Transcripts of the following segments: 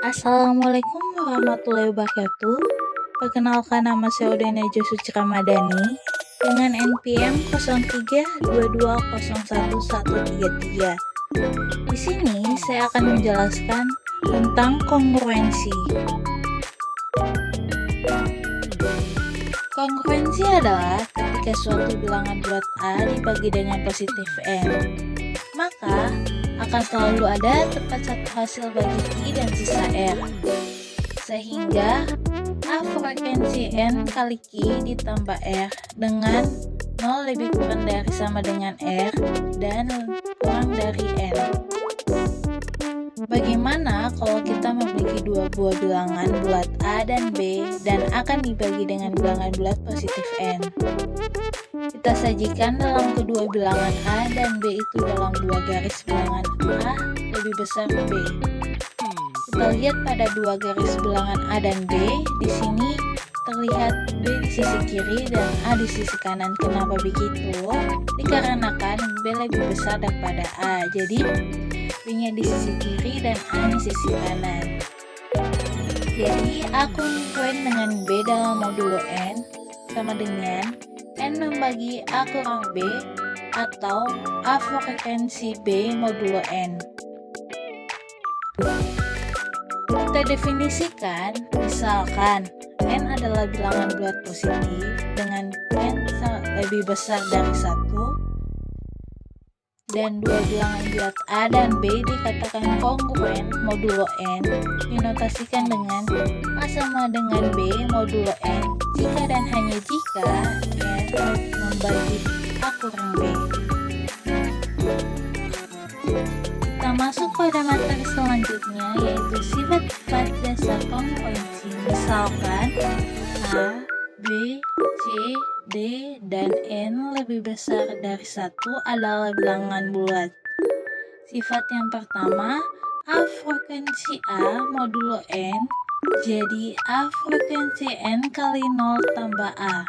Assalamualaikum warahmatullahi wabarakatuh. Perkenalkan, nama saya Udena Suci Ramadhani dengan NPM 0322011133. Di sini saya akan menjelaskan tentang kongruensi. Kongruensi adalah ketika suatu bilangan bulat A dibagi dengan positif N, maka akan selalu ada tepat satu hasil bagi I dan sisa R, sehingga A frekuensi N kali Q ditambah R dengan 0 lebih kurang dari sama dengan R dan kurang dari N. Bagaimana kalau kita memiliki dua buah bilangan bulat A dan B dan akan dibagi dengan bilangan bulat positif N? Kita sajikan dalam kedua bilangan A dan B itu dalam dua garis bilangan A lebih besar B. Kita lihat pada dua garis bilangan A dan B, di sini terlihat B di sisi kiri dan A di sisi kanan. Kenapa begitu? Dikarenakan B lebih besar daripada A, jadi B-nya di sisi kiri dan A di sisi kanan. Jadi A kongruen dengan B dalam modulo N sama dengan N membagi A kurang B atau A frekuensi B modulo N. Kita definisikan, misalkan N adalah bilangan bulat positif dengan N lebih besar dari 1 dan dua bilangan bulat A dan B dikatakan kongruen modulo N, dinotasikan dengan A sama dengan B modulo N jika dan hanya jika N membagi A kurang B. Kita masuk pada materi selanjutnya, yaitu sifat-sifat dasar kongruensi. Misalkan A, B, C, D, dan N lebih besar dari 1 adalah bilangan bulat. Sifat yang pertama, A frekuensi A modulo N, jadi A frekuensi N kali 0 tambah A.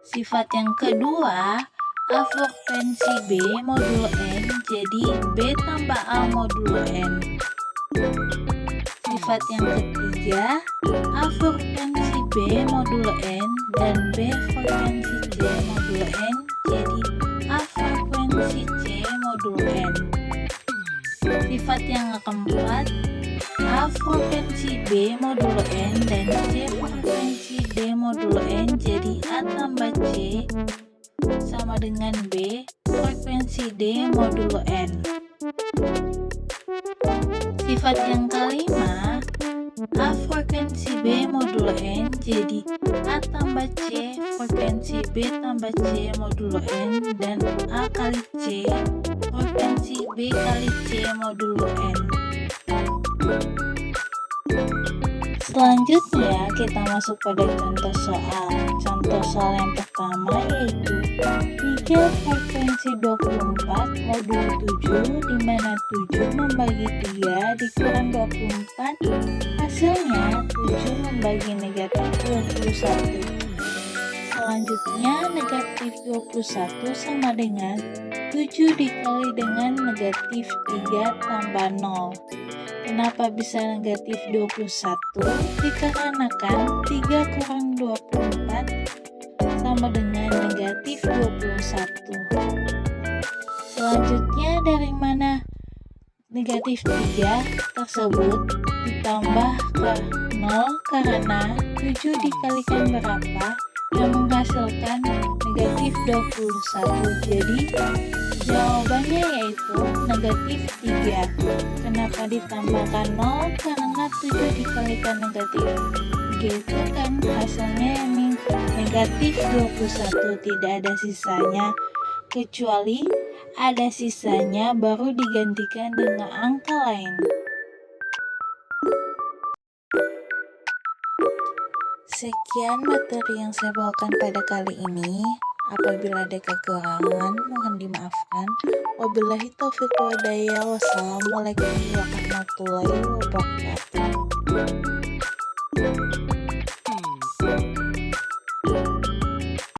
Sifat yang kedua, A frekuensi B modulo N, jadi B tambah A modulo N. Sifat yang ketiga, A frekuensi B modulo N dan B frekuensi C modulo N, jadi A frekuensi C modulo N. Sifat yang keempat, A frekuensi B modulo N dan C frekuensi D modulo N, jadi A tambah C sama dengan B frekuensi D modulo N. Sifat yang kelima, A frekuensi B modulo N, jadi A tambah C frekuensi B tambah C modulo N dan A kali C frekuensi B kali C modulo N. Selanjutnya kita masuk pada contoh soal. Contoh soal yang pertama yaitu 3 frekuensi 24 modulo 7, di mana 7 membagi 3 dikurang 24, hasilnya 7 membagi negatif 21. Selanjutnya negatif 21 sama dengan 7 dikali dengan negatif 3 tambah 0. Kenapa bisa negatif 21? Dikarenakan 3 kurang 24 sama dengan negatif 21. Selanjutnya dari mana negatif 3 tersebut ditambah ke 0 karena 7 dikalikan berapa yang menghasilkan negatif 21. Jadi jawabannya yaitu negatif 3. Kenapa ditambahkan 0? Karena 7 dikalikan negatif 3 itu kan hasilnya yang negatif 21, tidak ada sisanya. Kecuali ada sisanya baru digantikan dengan angka lain. Sekian materi yang saya bawakan pada kali ini. Apabila ada kekurangan, mohon dimaafkan. Wabillahi taufiq wal hidayah. Wassalamualaikum warahmatullahi wabarakatuh.